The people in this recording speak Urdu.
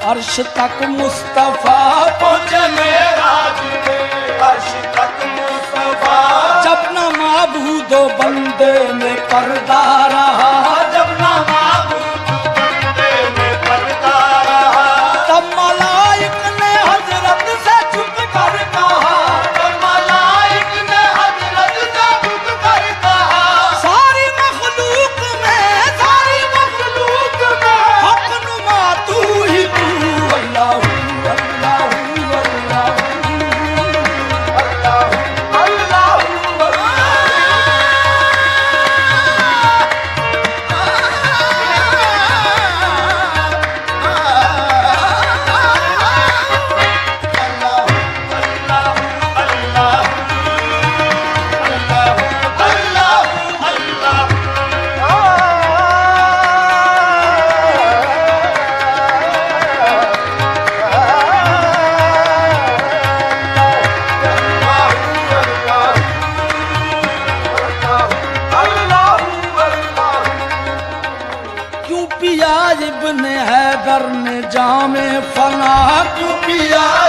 عرش تک مصطفیٰ پہنچے معراج میں، عرش تک مصطفیٰ جب نہ معبود و بندے میں پردہ رہا، جب نہ معبود بندے میں پردہ رہا، تب ملائک نے حضرت سے چھپ کر کہا، تب ملائک نے حضرت سے چھپ کر کہا، ساری مخلوق میں حق نما تو ہی تو، اللہ اللہ اللہ ابن حیدر نے جام فنا کیوں پیا،